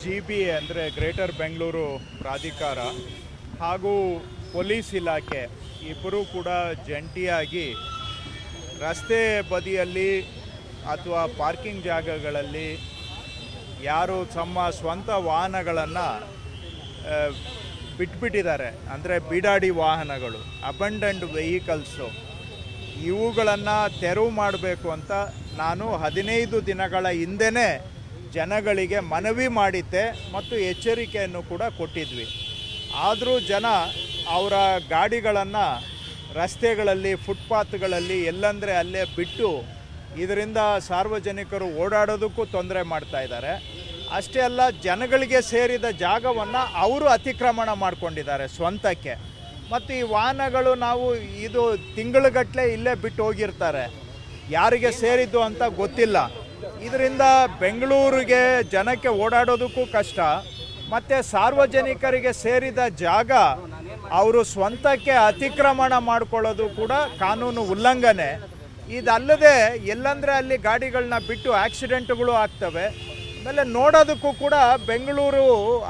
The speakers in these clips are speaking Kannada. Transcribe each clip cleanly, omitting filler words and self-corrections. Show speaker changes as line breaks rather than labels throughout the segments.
GBA ಅಂದರೆ ಗ್ರೇಟರ್ ಬೆಂಗಳೂರು ಪ್ರಾಧಿಕಾರ ಹಾಗೂ ಪೊಲೀಸ್ ಇಲಾಖೆ ಇಬ್ಬರೂ ಕೂಡ ಜಂಟಿಯಾಗಿ ರಸ್ತೆ ಬದಿಯಲ್ಲಿ ಅಥವಾ ಪಾರ್ಕಿಂಗ್ ಜಾಗಗಳಲ್ಲಿ ಯಾರು ತಮ್ಮ ಸ್ವಂತ ವಾಹನಗಳನ್ನು ಬಿಟ್ಬಿಟ್ಟಿದ್ದಾರೆ, ಅಂದರೆ ಬೀಡಾಡಿ ವಾಹನಗಳು, ಅಬಂಡನ್ಡ್ ವೆಹಿಕಲ್ಸು, ಇವುಗಳನ್ನು ತೆರವು ಮಾಡಬೇಕು ಅಂತ ನಾನು 15 ದಿನಗಳ ಹಿಂದೆಯೇ ಜನಗಳಿಗೆ ಮನವಿ ಮಾಡಿದ್ದೆ ಮತ್ತು ಎಚ್ಚರಿಕೆಯನ್ನು ಕೂಡ ಕೊಟ್ಟಿದ್ವಿ. ಆದರೂ ಜನ ಅವರ ಗಾಡಿಗಳನ್ನು ರಸ್ತೆಗಳಲ್ಲಿ, ಫುಟ್ಪಾತ್ಗಳಲ್ಲಿ ಎಲ್ಲಂದರೆ ಅಲ್ಲೇ ಬಿಟ್ಟು ಇದರಿಂದ ಸಾರ್ವಜನಿಕರು ಓಡಾಡೋದಕ್ಕೂ ತೊಂದರೆ ಮಾಡ್ತಾ ಇದ್ದಾರೆ. ಅಷ್ಟೇ ಅಲ್ಲ, ಜನಗಳಿಗೆ ಸೇರಿದ ಜಾಗವನ್ನು ಅವರು ಅತಿಕ್ರಮಣ ಮಾಡಿಕೊಂಡಿದ್ದಾರೆ ಸ್ವಂತಕ್ಕೆ. ಮತ್ತು ಈ ವಾಹನಗಳು ನಾವು ಇದು ತಿಂಗಳುಗಟ್ಟಲೆ ಇಲ್ಲೇ ಬಿಟ್ಟು ಹೋಗಿರ್ತಾರೆ, ಯಾರಿಗೆ ಸೇರಿದ್ದು ಅಂತ ಗೊತ್ತಿಲ್ಲ. ಇದರಿಂದ ಬೆಂಗಳೂರಿಗೆ ಜನಕ್ಕೆ ಓಡಾಡೋದಕ್ಕೂ ಕಷ್ಟ, ಮತ್ತು ಸಾರ್ವಜನಿಕರಿಗೆ ಸೇರಿದ ಜಾಗ ಅವರು ಸ್ವಂತಕ್ಕೆ ಅತಿಕ್ರಮಣ ಮಾಡಿಕೊಳ್ಳೋದು ಕೂಡ ಕಾನೂನು ಉಲ್ಲಂಘನೆ. ಇದಲ್ಲದೆ ಎಲ್ಲಂದರೆ ಅಲ್ಲಿ ಗಾಡಿಗಳನ್ನ ಬಿಟ್ಟು ಆಕ್ಸಿಡೆಂಟ್ಗಳು ಆಗ್ತವೆ. ಆಮೇಲೆ ನೋಡೋದಕ್ಕೂ ಕೂಡ ಬೆಂಗಳೂರು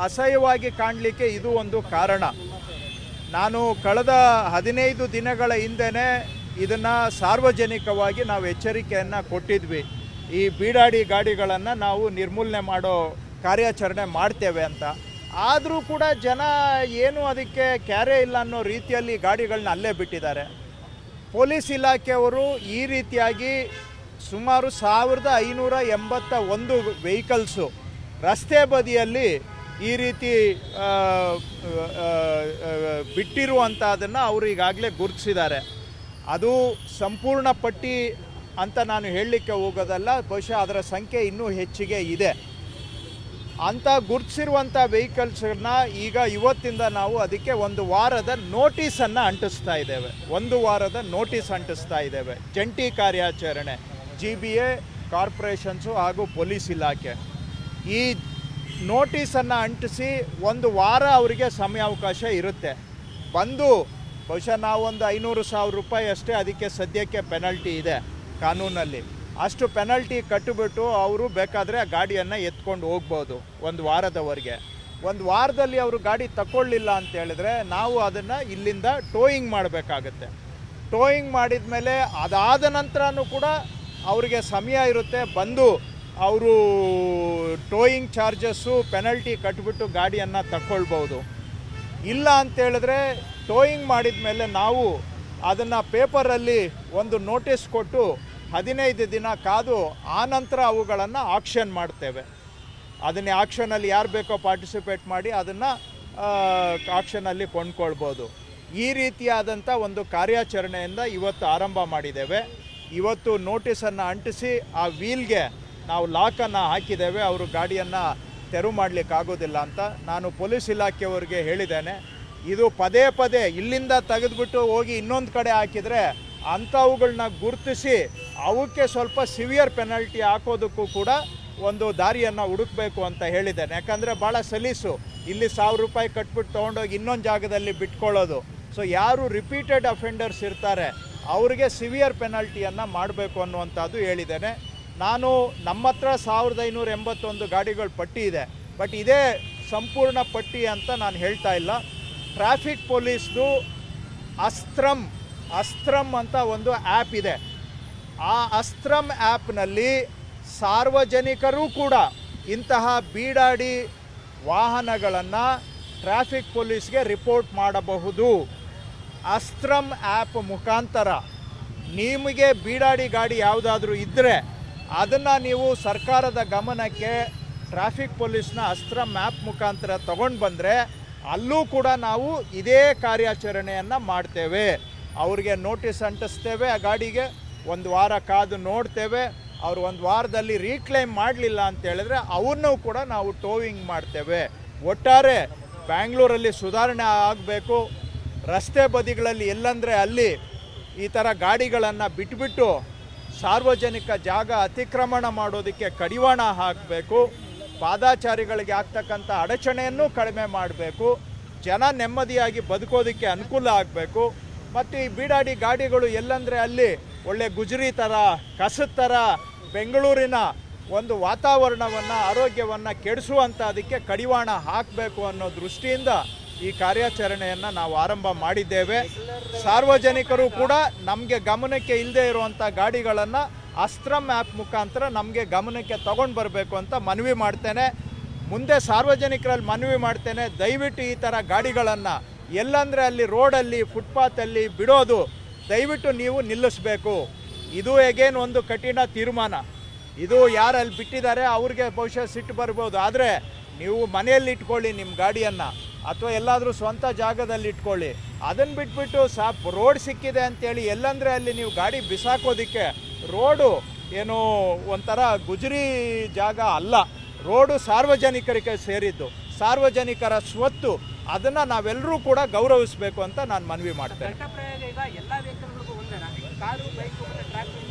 ಅಸಹ್ಯವಾಗಿ ಕಾಣಲಿಕ್ಕೆ ಇದು ಒಂದು ಕಾರಣ. ನಾನು ಕಳೆದ 15 ದಿನಗಳ ಹಿಂದೆಯೇ ಇದನ್ನು ಸಾರ್ವಜನಿಕವಾಗಿ ನಾವು ಎಚ್ಚರಿಕೆಯನ್ನು ಕೊಟ್ಟಿದ್ವಿ, ಈ ಬೀಡಾಡಿ ಗಾಡಿಗಳನ್ನು ನಾವು ನಿರ್ಮೂಲನೆ ಮಾಡೋ ಕಾರ್ಯಾಚರಣೆ ಮಾಡ್ತೇವೆ ಅಂತ. ಆದರೂ ಕೂಡ ಜನ ಏನು ಅದಕ್ಕೆ ಕ್ಯಾರೆ ಇಲ್ಲ ಅನ್ನೋ ರೀತಿಯಲ್ಲಿ ಗಾಡಿಗಳನ್ನ ಅಲ್ಲೇ ಬಿಟ್ಟಿದ್ದಾರೆ. ಪೊಲೀಸ್ ಇಲಾಖೆಯವರು ಈ ರೀತಿಯಾಗಿ ಸುಮಾರು 1581 ವೆಹಿಕಲ್ಸು ರಸ್ತೆ ಬದಿಯಲ್ಲಿ ಈ ರೀತಿ ಬಿಟ್ಟಿರುವಂಥದ್ದನ್ನು ಅವರು ಈಗಾಗಲೇ ಗುರುತಿಸಿದ್ದಾರೆ. ಅದು ಸಂಪೂರ್ಣ ಪಟ್ಟಿ ಅಂತ ನಾನು ಹೇಳಲಿಕ್ಕೆ ಹೋಗೋದಲ್ಲ, ಬಹುಶಃ ಅದರ ಸಂಖ್ಯೆ ಇನ್ನೂ ಹೆಚ್ಚಿಗೆ ಇದೆ. ಅಂತ ಗುರುತಿಸಿರುವಂಥ ವೆಹಿಕಲ್ಸನ್ನ ಈಗ ಇವತ್ತಿಂದ ನಾವು ಅದಕ್ಕೆ 1 ವಾರದ ನೋಟಿಸನ್ನು ಅಂಟಿಸ್ತಾ ಇದ್ದೇವೆ. 1 ವಾರದ ನೋಟಿಸ್ ಅಂಟಿಸ್ತಾ ಇದ್ದೇವೆ. ಜಂಟಿ ಕಾರ್ಯಾಚರಣೆ GBA, ಕಾರ್ಪೊರೇಷನ್ಸು ಹಾಗೂ ಪೊಲೀಸ್ ಇಲಾಖೆ ಈ ನೋಟಿಸನ್ನು ಅಂಟಿಸಿ 1 ವಾರ ಅವರಿಗೆ ಸಮಯಾವಕಾಶ ಇರುತ್ತೆ. ಬಂದು ಬಹುಶಃ ನಾವೊಂದು 500,000 ರೂಪಾಯಿ ಅಷ್ಟೇ ಅದಕ್ಕೆ ಸದ್ಯಕ್ಕೆ ಪೆನಲ್ಟಿ ಇದೆ ಕಾನೂನಲ್ಲಿ. ಅಷ್ಟು ಪೆನಲ್ಟಿ ಕಟ್ಟಿಬಿಟ್ಟು ಅವರು ಬೇಕಾದರೆ ಆ ಗಾಡಿಯನ್ನು ಎತ್ಕೊಂಡು ಹೋಗ್ಬೋದು 1 ವಾರದವರೆಗೆ. 1 ವಾರದಲ್ಲಿ ಅವರು ಗಾಡಿ ತಗೊಳ್ಳಿಲ್ಲ ಅಂತ ಹೇಳಿದ್ರೆ ನಾವು ಅದನ್ನು ಇಲ್ಲಿಂದ ಟೋಯಿಂಗ್ ಮಾಡಬೇಕಾಗತ್ತೆ. ಟೋಯಿಂಗ್ ಮಾಡಿದ ಮೇಲೆ ಅದಾದ ನಂತರನೂ ಕೂಡ ಅವರಿಗೆ ಸಮಯ ಇರುತ್ತೆ, ಬಂದು ಅವರು ಟೋಯಿಂಗ್ ಚಾರ್ಜಸ್ಸು ಪೆನಲ್ಟಿ ಕಟ್ಟಿಬಿಟ್ಟು ಗಾಡಿಯನ್ನು ತಗೊಳ್ಬೋದು. ಇಲ್ಲ ಅಂತೇಳಿದ್ರೆ ಟೋಯಿಂಗ್ ಮಾಡಿದ ಮೇಲೆ ನಾವು ಅದನ್ನು ಪೇಪರಲ್ಲಿ ಒಂದು ನೋಟಿಸ್ ಕೊಟ್ಟು 15 ದಿನ ಕಾದು ಆನಂತರ ಅವುಗಳನ್ನು ಆಕ್ಷನ್ ಮಾಡ್ತೇವೆ. ಅದನ್ನೇ ಆಕ್ಷನಲ್ಲಿ ಯಾರು ಬೇಕೋ ಪಾರ್ಟಿಸಿಪೇಟ್ ಮಾಡಿ ಅದನ್ನು ಆಕ್ಷನಲ್ಲಿ ಕೊಂಡ್ಕೊಳ್ಬೋದು. ಈ ರೀತಿಯಾದಂಥ ಒಂದು ಕಾರ್ಯಾಚರಣೆಯಿಂದ ಇವತ್ತು ಆರಂಭ ಮಾಡಿದ್ದೇವೆ. ಇವತ್ತು ನೋಟಿಸನ್ನು ಅಂಟಿಸಿ ಆ ವೀಲ್ಗೆ ನಾವು ಲಾಕನ್ನು ಹಾಕಿದ್ದೇವೆ, ಅವರು ಗಾಡಿಯನ್ನು ತೆರವು ಮಾಡಲಿಕ್ಕಾಗೋದಿಲ್ಲ ಅಂತ. ನಾನು ಪೊಲೀಸ್ ಇಲಾಖೆಯವರಿಗೆ ಹೇಳಿದ್ದೇನೆ, ಇದು ಪದೇ ಪದೇ ಇಲ್ಲಿಂದ ತೆಗೆದುಬಿಟ್ಟು ಹೋಗಿ ಇನ್ನೊಂದು ಕಡೆ ಹಾಕಿದರೆ ಅಂಥವುಗಳನ್ನ ಗುರುತಿಸಿ ಅವಕ್ಕೆ ಸ್ವಲ್ಪ ಸಿವಿಯರ್ ಪೆನಲ್ಟಿ ಹಾಕೋದಕ್ಕೂ ಕೂಡ ಒಂದು ದಾರಿಯನ್ನು ಹುಡುಕಬೇಕು ಅಂತ ಹೇಳಿದ್ದೇನೆ. ಯಾಕಂದರೆ ಭಾಳ ಸಲೀಸು ಇಲ್ಲಿ 1000 ರೂಪಾಯಿ ಕಟ್ಬಿಟ್ಟು ತೊಗೊಂಡೋಗಿ ಇನ್ನೊಂದು ಜಾಗದಲ್ಲಿ ಬಿಟ್ಕೊಳ್ಳೋದು. ಸೊ ಯಾರು ರಿಪೀಟೆಡ್ ಅಫೆಂಡರ್ಸ್ ಇರ್ತಾರೆ ಅವರಿಗೆ ಸಿವಿಯರ್ ಪೆನಲ್ಟಿಯನ್ನು ಮಾಡಬೇಕು ಅನ್ನುವಂಥದ್ದು ಹೇಳಿದ್ದೇನೆ. ನಾನು ನಮ್ಮ ಹತ್ರ 1581 ಗಾಡಿಗಳ ಪಟ್ಟಿ ಇದೆ, ಬಟ್ ಇದೇ ಸಂಪೂರ್ಣ ಪಟ್ಟಿ ಅಂತ ನಾನು ಹೇಳ್ತಾ ಇಲ್ಲ. ಟ್ರಾಫಿಕ್ ಪೊಲೀಸ್ದು ಅಸ್ತ್ರಮ್ ಅಂತ ಒಂದು ಆ್ಯಪ್ ಇದೆ. ಆ ಅಸ್ತ್ರಮ್ ಆ್ಯಪ್ನಲ್ಲಿ ಸಾರ್ವಜನಿಕರೂ ಕೂಡ ಇಂತಹ ಬೀಡಾಡಿ ವಾಹನಗಳನ್ನು ಟ್ರಾಫಿಕ್ ಪೊಲೀಸ್ಗೆ ರಿಪೋರ್ಟ್ ಮಾಡಬಹುದು. ಅಸ್ತ್ರಮ್ ಆ್ಯಪ್ ಮುಖಾಂತರ ನಿಮಗೆ ಬೀಡಾಡಿ ಗಾಡಿ ಯಾವುದಾದ್ರೂ ಇದ್ದರೆ ಅದನ್ನು ನೀವು ಸರ್ಕಾರದ ಗಮನಕ್ಕೆ ಟ್ರಾಫಿಕ್ ಪೊಲೀಸ್ನ ಅಸ್ತ್ರಮ್ ಆ್ಯಪ್ ಮುಖಾಂತರ ತಗೊಂಡು ಬಂದರೆ ಅಲ್ಲೂ ಕೂಡ ನಾವು ಇದೇ ಕಾರ್ಯಾಚರಣೆಯನ್ನು ಮಾಡ್ತೇವೆ. ಅವ್ರಿಗೆ ನೋಟಿಸ್ ಅಂಟಿಸ್ತೇವೆ, ಆ ಗಾಡಿಗೆ 1 ವಾರ ಕಾದು ನೋಡ್ತೇವೆ. ಅವರು 1 ವಾರದಲ್ಲಿ ರೀಕ್ಲೈಮ್ ಮಾಡಲಿಲ್ಲ ಅಂತ ಹೇಳಿದ್ರೆ ಅವನ್ನೂ ಕೂಡ ನಾವು ಟೋವಿಂಗ್ ಮಾಡ್ತೇವೆ. ಒಟ್ಟಾರೆ ಬ್ಯಾಂಗ್ಳೂರಲ್ಲಿ ಸುಧಾರಣೆ ಆಗಬೇಕು. ರಸ್ತೆ ಬದಿಗಳಲ್ಲಿ ಎಲ್ಲಂದರೆ ಅಲ್ಲಿ ಈ ಥರ ಗಾಡಿಗಳನ್ನು ಬಿಟ್ಬಿಟ್ಟು ಸಾರ್ವಜನಿಕ ಜಾಗ ಅತಿಕ್ರಮಣ ಮಾಡೋದಕ್ಕೆ ಕಡಿವಾಣ ಹಾಕಬೇಕು. ಪಾದಾಚಾರಿಗಳಿಗೆ ಆಗ್ತಕ್ಕಂಥ ಅಡಚಣೆಯನ್ನು ಕಡಿಮೆ ಮಾಡಬೇಕು. ಜನ ನೆಮ್ಮದಿಯಾಗಿ ಬದುಕೋದಕ್ಕೆ ಅನುಕೂಲ ಆಗಬೇಕು. ಮತ್ತು ಈ ಬೀಡಾಡಿ ಗಾಡಿಗಳು ಎಲ್ಲಂದರೆ ಅಲ್ಲಿ ಒಳ್ಳೆ ಗುಜರಿ ಥರ, ಕಸದ ಥರ ಬೆಂಗಳೂರಿನ ಒಂದು ವಾತಾವರಣವನ್ನು ಆರೋಗ್ಯವನ್ನು ಕೆಡಿಸುವಂಥದಕ್ಕೆ ಕಡಿವಾಣ ಹಾಕಬೇಕು ಅನ್ನೋ ದೃಷ್ಟಿಯಿಂದ ಈ ಕಾರ್ಯಾಚರಣೆಯನ್ನು ನಾವು ಆರಂಭ ಮಾಡಿದ್ದೇವೆ. ಸಾರ್ವಜನಿಕರು ಕೂಡ ನಮಗೆ ಗಮನಕ್ಕೆ ಇಲ್ಲದೆ ಇರುವಂಥ ಗಾಡಿಗಳನ್ನು ಅಸ್ತ್ರಮ್ ಆ್ಯಪ್ ಮುಖಾಂತರ ನಮಗೆ ಗಮನಕ್ಕೆ ತಗೊಂಡು ಬರಬೇಕು ಅಂತ ಮನವಿ ಮಾಡ್ತೇನೆ. ಮುಂದೆ ಸಾರ್ವಜನಿಕರಲ್ಲಿ ಮನವಿ ಮಾಡ್ತೇನೆ, ದಯವಿಟ್ಟು ಈ ಥರ ಗಾಡಿಗಳನ್ನು ಎಲ್ಲಂದರೆ ಅಲ್ಲಿ ರೋಡಲ್ಲಿ ಫುಟ್ಪಾತಲ್ಲಿ ಬಿಡೋದು ದಯವಿಟ್ಟು ನೀವು ನಿಲ್ಲಿಸಬೇಕು. ಇದು ಎಗೇನ್ ಒಂದು ಕಠಿಣ ತೀರ್ಮಾನ. ಇದು ಯಾರಲ್ಲಿ ಬಿಟ್ಟಿದ್ದಾರೆ ಅವ್ರಿಗೆ ಬಹುಶಃ ಸಿಟ್ಟು ಬರ್ಬೋದು, ಆದರೆ ನೀವು ಮನೆಯಲ್ಲಿ ಇಟ್ಕೊಳ್ಳಿ ನಿಮ್ಮ ಗಾಡಿಯನ್ನು, ಅಥವಾ ಎಲ್ಲಾದರೂ ಸ್ವಂತ ಜಾಗದಲ್ಲಿ ಇಟ್ಕೊಳ್ಳಿ. ಅದನ್ನು ಬಿಟ್ಬಿಟ್ಟು ರೋಡ್ ಸಿಕ್ಕಿದೆ ಅಂತೇಳಿ ಎಲ್ಲಂದರೆ ಅಲ್ಲಿ ನೀವು ಗಾಡಿ ಬಿಸಾಕೋದಕ್ಕೆ, ರೋಡು ಏನು ಒಂಥರ ಗುಜರಿ ಜಾಗ ಅಲ್ಲ, ರೋಡು ಸಾರ್ವಜನಿಕರಿಗೆ ಸೇರಿದ್ದು, ಸಾರ್ವಜನಿಕರ ಸ್ವತ್ತು, ಅದನ್ನು ನಾವೆಲ್ಲರೂ ಕೂಡ ಗೌರವಿಸಬೇಕು ಅಂತ ನಾನು ಮನವಿ ಮಾಡ್ತೇನೆ.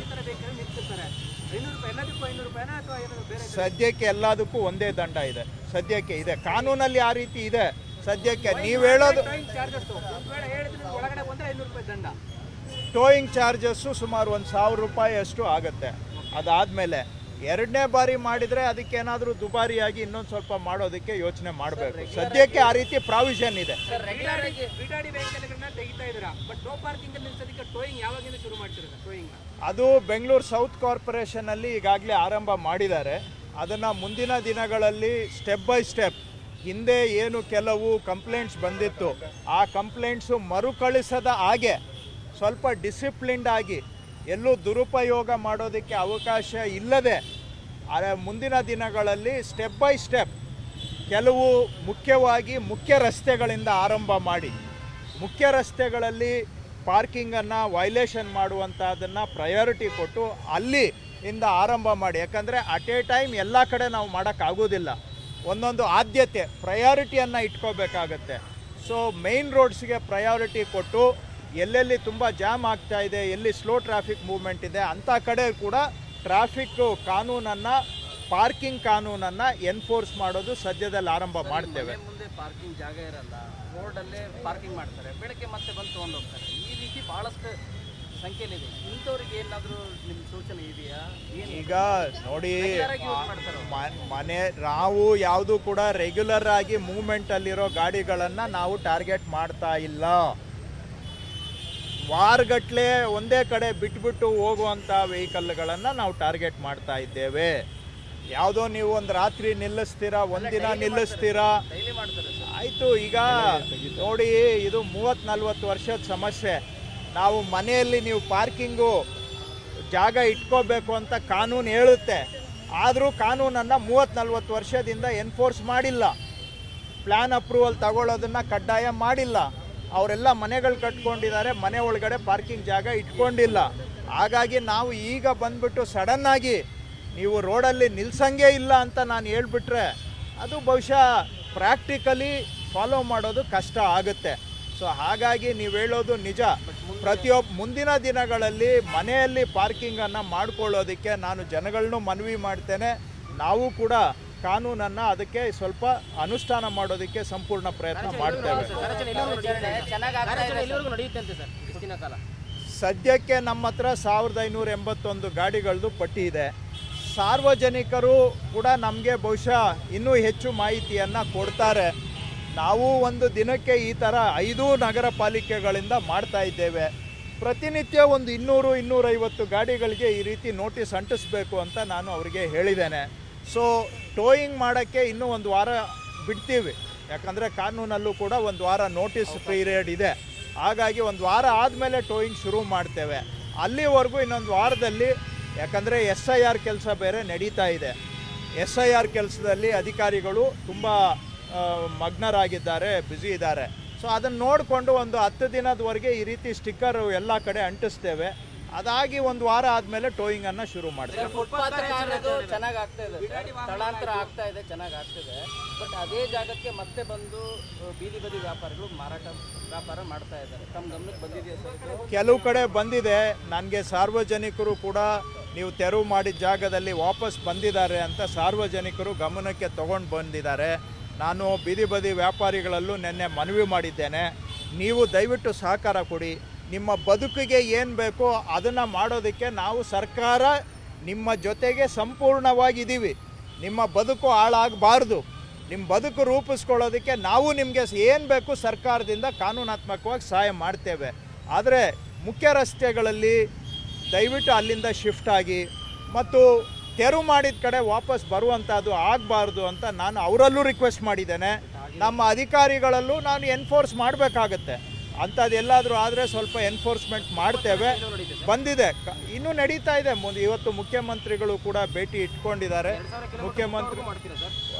ಸದ್ಯಕ್ಕೆ ಎಲ್ಲದಕ್ಕೂ ಒಂದೇ ದಂಡ ಇದೆ, ಸದ್ಯಕ್ಕೆ ಇದೆ, ಕಾನೂನಲ್ಲಿ ಆ ರೀತಿ ಇದೆ. ಸದ್ಯಕ್ಕೆ ನೀವು ಹೇಳೋದು ಟೋಯಿಂಗ್ ಚಾರ್ಜಸ್ಸು ಸುಮಾರು 1,000 ರೂಪಾಯಿ ಅಷ್ಟು ಆಗುತ್ತೆ. ಅದಾದಮೇಲೆ ಎರಡನೇ ಬಾರಿ ಮಾಡಿದರೆ ಅದಕ್ಕೇನಾದರೂ ದುಬಾರಿಯಾಗಿ ಇನ್ನೊಂದು ಸ್ವಲ್ಪ ಮಾಡೋದಕ್ಕೆ ಯೋಚನೆ ಮಾಡಬೇಕು. ಸದ್ಯಕ್ಕೆ ಆ ರೀತಿ ಪ್ರಾವಿಷನ್ ಇದೆ. ಅದು ಬೆಂಗಳೂರು ಸೌತ್ ಕಾರ್ಪೊರೇಷನಲ್ಲಿ ಈಗಾಗಲೇ ಆರಂಭ ಮಾಡಿದ್ದಾರೆ. ಅದನ್ನು ಮುಂದಿನ ದಿನಗಳಲ್ಲಿ ಸ್ಟೆಪ್ ಬೈ ಸ್ಟೆಪ್, ಹಿಂದೆ ಏನು ಕೆಲವು ಕಂಪ್ಲೇಂಟ್ಸ್ ಬಂದಿತ್ತು ಆ ಕಂಪ್ಲೇಂಟ್ಸು ಮರುಕಳಿಸದ ಹಾಗೆ ಸ್ವಲ್ಪ ಡಿಸಿಪ್ಲಿನ್ಡ್ ಆಗಿ, ಎಲ್ಲೂ ದುರುಪಯೋಗ ಮಾಡೋದಕ್ಕೆ ಅವಕಾಶ ಇಲ್ಲದೆ ಮುಂದಿನ ದಿನಗಳಲ್ಲಿ ಸ್ಟೆಪ್ ಬೈ ಸ್ಟೆಪ್ ಕೆಲವು ಮುಖ್ಯವಾಗಿ ಮುಖ್ಯ ರಸ್ತೆಗಳಿಂದ ಆರಂಭ ಮಾಡಿ, ಮುಖ್ಯ ರಸ್ತೆಗಳಲ್ಲಿ ಪಾರ್ಕಿಂಗನ್ನು ವೈಲೇಷನ್ ಮಾಡುವಂಥದ್ದನ್ನು ಪ್ರಯಾರಿಟಿ ಕೊಟ್ಟು ಅಲ್ಲಿಂದ ಆರಂಭ ಮಾಡಿ. ಯಾಕಂದರೆ ಅಟ್ ಎ ಟೈಮ್ ಎಲ್ಲ ಕಡೆ ನಾವು ಮಾಡೋಕ್ಕಾಗೋದಿಲ್ಲ, ಒಂದೊಂದು ಆದ್ಯತೆ ಪ್ರಯಾರಿಟಿಯನ್ನು ಇಟ್ಕೋಬೇಕಾಗತ್ತೆ. ಸೊ ಮೇನ್ ರೋಡ್ಸ್ಗೆ ಪ್ರಯಾರಿಟಿ ಕೊಟ್ಟು ಎಲ್ಲೆಲ್ಲಿ ತುಂಬ ಜಾಮ್ ಆಗ್ತಾ ಇದೆ, ಎಲ್ಲಿ ಸ್ಲೋ ಟ್ರಾಫಿಕ್ ಮೂವ್ಮೆಂಟ್ ಇದೆ ಅಂಥ ಕಡೆ ಕೂಡ ಟ್ರಾಫಿಕ್ ಕಾನೂನನ್ನು, ಪಾರ್ಕಿಂಗ್ ಕಾನೂನನ್ನು ಎನ್ಫೋರ್ಸ್ ಮಾಡೋದು ಸದ್ಯದಲ್ಲಿ ಆರಂಭ ಮಾಡ್ತೇವೆ.
ಮುಂದೆ ಪಾರ್ಕಿಂಗ್ ಜಾಗ ಇರಲ್ಲ, ರೋಡಲ್ಲೇ ಪಾರ್ಕಿಂಗ್ ಮಾಡ್ತಾರೆ, ಬೆಳಗ್ಗೆ ಮತ್ತೆ ಬಂದು ತೊಗೊಂಡು ಹೋಗ್ತಾರೆ. ಈ ರೀತಿ ಭಾಳಷ್ಟು ಸಂಖ್ಯೆಯಲ್ಲಿದೆ. ಇಂಥವ್ರಿಗೆ ಏನಾದರೂ ನಿಮ್ಮ ಸೂಚನೆ ಇದೆಯಾ?
ಈಗ ನೋಡಿ, ಮನೆ ನಾವು ಯಾವುದು ಕೂಡ ರೆಗ್ಯುಲರ್ ಆಗಿ ಮೂವ್ಮೆಂಟಲ್ಲಿರೋ ಗಾಡಿಗಳನ್ನು ನಾವು ಟಾರ್ಗೆಟ್ ಮಾಡ್ತಾ ಇಲ್ಲ. ವಾರಗಟ್ಟಲೆ ಒಂದೇ ಕಡೆ ಬಿಟ್ಬಿಟ್ಟು ಹೋಗುವಂಥ ವೆಹಿಕಲ್ಗಳನ್ನು ನಾವು ಟಾರ್ಗೆಟ್ ಮಾಡ್ತಾ ಇದ್ದೇವೆ. ಯಾವುದೋ ನೀವು ಒಂದು ರಾತ್ರಿ ನಿಲ್ಲಿಸ್ತೀರಾ, ಒಂದಿನ ನಿಲ್ಲಿಸ್ತೀರಾ, ಆಯಿತು. ಈಗ ನೋಡಿ, ಇದು 30-40 ವರ್ಷದ ಸಮಸ್ಯೆ. ನಾವು ಮನೆಯಲ್ಲಿ ನೀವು ಪಾರ್ಕಿಂಗು ಜಾಗ ಇಟ್ಕೋಬೇಕು ಅಂತ ಕಾನೂನು ಹೇಳುತ್ತೆ, ಆದರೂ ಕಾನೂನನ್ನು 30-40 ವರ್ಷದಿಂದ ಎನ್ಫೋರ್ಸ್ ಮಾಡಿಲ್ಲ. ಪ್ಲ್ಯಾನ್ ಅಪ್ರೂವಲ್ ತಗೊಳ್ಳೋದನ್ನು ಕಡ್ಡಾಯ ಮಾಡಿಲ್ಲ. ಅವರೆಲ್ಲ ಮನೆಗಳು ಕಟ್ಕೊಂಡಿದ್ದಾರೆ, ಮನೆ ಒಳಗಡೆ ಪಾರ್ಕಿಂಗ್ ಜಾಗ ಇಟ್ಕೊಂಡಿಲ್ಲ. ಹಾಗಾಗಿ ನಾವು ಈಗ ಬಂದ್ಬಿಟ್ಟು ಸಡನ್ನಾಗಿ ನೀವು ರೋಡಲ್ಲಿ ನಿಲ್ಸಂಗೇ ಇಲ್ಲ ಅಂತ ನಾನು ಹೇಳ್ಬಿಟ್ರೆ ಅದು ಬಹುಶಃ ಪ್ರಾಕ್ಟಿಕಲಿ ಫಾಲೋ ಮಾಡೋದು ಕಷ್ಟ ಆಗುತ್ತೆ. ಸೊ ಹಾಗಾಗಿ ನೀವು ಹೇಳೋದು ನಿಜ. ಮುಂದಿನ ದಿನಗಳಲ್ಲಿ ಮನೆಯಲ್ಲಿ ಪಾರ್ಕಿಂಗನ್ನು ಮಾಡ್ಕೊಳ್ಳೋದಕ್ಕೆ ನಾನು ಜನಗಳನ್ನೂ ಮನವಿ ಮಾಡ್ತೇನೆ. ನಾವು ಕೂಡ ಕಾನೂನನ್ನು ಅದಕ್ಕೆ ಸ್ವಲ್ಪ ಅನುಷ್ಠಾನ ಮಾಡೋದಕ್ಕೆ ಸಂಪೂರ್ಣ ಪ್ರಯತ್ನ ಮಾಡ್ತೇವೆ. ಸದ್ಯಕ್ಕೆ ನಮ್ಮ ಹತ್ರ 1581 ಗಾಡಿಗಳದ್ದು ಪಟ್ಟಿ ಇದೆ. ಸಾರ್ವಜನಿಕರು ಕೂಡ ನಮಗೆ ಬಹುಶಃ ಇನ್ನೂ ಹೆಚ್ಚು ಮಾಹಿತಿಯನ್ನು ಕೊಡ್ತಾರೆ. ನಾವು ಒಂದು ದಿನಕ್ಕೆ ಈ ಥರ 5 ನಗರ ಪಾಲಿಕೆಗಳಿಂದ ಮಾಡ್ತಾ ಇದ್ದೇವೆ. ಪ್ರತಿನಿತ್ಯ ಒಂದು 200-250 ಗಾಡಿಗಳಿಗೆ ಈ ರೀತಿ ನೋಟಿಸ್ ಅಂಟಿಸ್ಬೇಕು ಅಂತ ನಾನು ಅವರಿಗೆ ಹೇಳಿದ್ದೇನೆ. ಸೊ ಟೋಯಿಂಗ್ ಮಾಡೋಕ್ಕೆ ಇನ್ನೂ ಒಂದು ವಾರ ಬಿಡ್ತೀವಿ, ಯಾಕಂದರೆ ಕಾನೂನಲ್ಲೂ ಕೂಡ ಒಂದು ವಾರ ನೋಟಿಸ್ ಪೀರಿಯಡ್ ಇದೆ. ಹಾಗಾಗಿ ಒಂದು ವಾರ ಆದಮೇಲೆ ಟೋಯಿಂಗ್ ಶುರು ಮಾಡ್ತೇವೆ. ಅಲ್ಲಿವರೆಗೂ ಇನ್ನೊಂದು ವಾರದಲ್ಲಿ, ಯಾಕಂದರೆ SIR ಕೆಲಸ ಬೇರೆ ನಡೀತಾ ಇದೆ. SIR ಕೆಲಸದಲ್ಲಿ ಅಧಿಕಾರಿಗಳು ತುಂಬ ಮಗ್ನರಾಗಿದ್ದಾರೆ, ಬ್ಯುಸಿ ಇದ್ದಾರೆ. ಸೊ ಅದನ್ನು ನೋಡಿಕೊಂಡು ಒಂದು 10 ದಿನದವರೆಗೆ ಈ ರೀತಿ ಸ್ಟಿಕ್ಕರು ಎಲ್ಲ ಕಡೆ ಅಂಟಿಸ್ತೇವೆ. ಅದಾಗಿ ಒಂದು ವಾರ ಆದಮೇಲೆ ಟೋಯಿಂಗನ್ನು ಶುರು ಮಾಡ್ತೇವೆ.
ಚೆನ್ನಾಗಿ ಆಗ್ತಾ ಇದೆ, ಸ್ಥಳಾಂತರ ಆಗ್ತಾ ಇದೆ, ಚೆನ್ನಾಗಿ ಆಗ್ತಿದೆ. ಬಟ್ ಅದೇ ಜಾಗಕ್ಕೆ ಮತ್ತೆ ಬಂದು ಬೀದಿ ಬದಿ ವ್ಯಾಪಾರಿಗಳು ವ್ಯಾಪಾರ ಮಾಡ್ತಾ ಇದ್ದಾರೆ. ತಮ್ಮ ಗಮನಕ್ಕೆ ಬಂದಿದೆಯಾ ಸರ್?
ಕೆಲವು ಕಡೆ ಬಂದಿದೆ. ನನಗೆ ಸಾರ್ವಜನಿಕರು ಕೂಡ ನೀವು ತೆರವು ಮಾಡಿದ ಜಾಗದಲ್ಲಿ ವಾಪಸ್ ಬಂದಿದ್ದಾರೆ ಅಂತ ಸಾರ್ವಜನಿಕರು ಗಮನಕ್ಕೆ ತಗೊಂಡು ಬಂದಿದ್ದಾರೆ. ನಾನು ಬೀದಿ ಬದಿ ವ್ಯಾಪಾರಿಗಳಲ್ಲೂ ನಿನ್ನೆ ಮನವಿ ಮಾಡಿದ್ದೇನೆ, ನೀವು ದಯವಿಟ್ಟು ಸಹಕಾರ ಕೊಡಿ. ನಿಮ್ಮ ಬದುಕಿಗೆ ಏನು ಬೇಕೋ ಅದನ್ನು ಮಾಡೋದಕ್ಕೆ ನಾವು ಸರ್ಕಾರ ನಿಮ್ಮ ಜೊತೆಗೆ ಸಂಪೂರ್ಣವಾಗಿದ್ದೀವಿ. ನಿಮ್ಮ ಬದುಕು ಹಾಳಾಗಬಾರ್ದು. ನಿಮ್ಮ ಬದುಕು ರೂಪಿಸ್ಕೊಳ್ಳೋದಕ್ಕೆ ನಾವು ನಿಮಗೆ ಏನು ಬೇಕು ಸರ್ಕಾರದಿಂದ ಕಾನೂನಾತ್ಮಕವಾಗಿ ಸಹಾಯ ಮಾಡ್ತೇವೆ. ಆದರೆ ಮುಖ್ಯ ರಸ್ತೆಗಳಲ್ಲಿ ದಯವಿಟ್ಟು ಅಲ್ಲಿಂದ ಶಿಫ್ಟ್ ಆಗಿ ಮತ್ತು ತೆರವು ಮಾಡಿದ ಕಡೆ ವಾಪಸ್ ಬರುವಂಥದ್ದು ಆಗಬಾರ್ದು ಅಂತ ನಾನು ಅವರಲ್ಲೂ ರಿಕ್ವೆಸ್ಟ್ ಮಾಡಿದ್ದೇನೆ. ನಮ್ಮ ಅಧಿಕಾರಿಗಳಲ್ಲೂ ನಾನು ಎನ್ಫೋರ್ಸ್ ಮಾಡಬೇಕಾಗತ್ತೆ. ಅಂಥದ್ದು ಎಲ್ಲಾದರೂ ಆದರೆ ಸ್ವಲ್ಪ ಎನ್ಫೋರ್ಸ್ಮೆಂಟ್ ಮಾಡ್ತೇವೆ. ಬಂದಿದೆ, ಇನ್ನೂ ನಡೀತಾ ಇದೆ. ಇವತ್ತು ಮುಖ್ಯಮಂತ್ರಿಗಳು ಕೂಡ ಭೇಟಿ ಇಟ್ಕೊಂಡಿದ್ದಾರೆ. ಮುಖ್ಯಮಂತ್ರಿ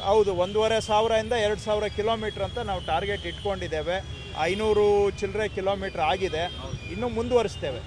ಹೌದು, 1,500 2,000 ಕಿಲೋಮೀಟ್ರ್ ಅಂತ ನಾವು ಟಾರ್ಗೆಟ್ ಇಟ್ಕೊಂಡಿದ್ದೇವೆ. 500 ಚಿಲ್ಲರೆ ಕಿಲೋಮೀಟ್ರ್ ಆಗಿದೆ, ಇನ್ನೂ ಮುಂದುವರಿಸ್ತೇವೆ.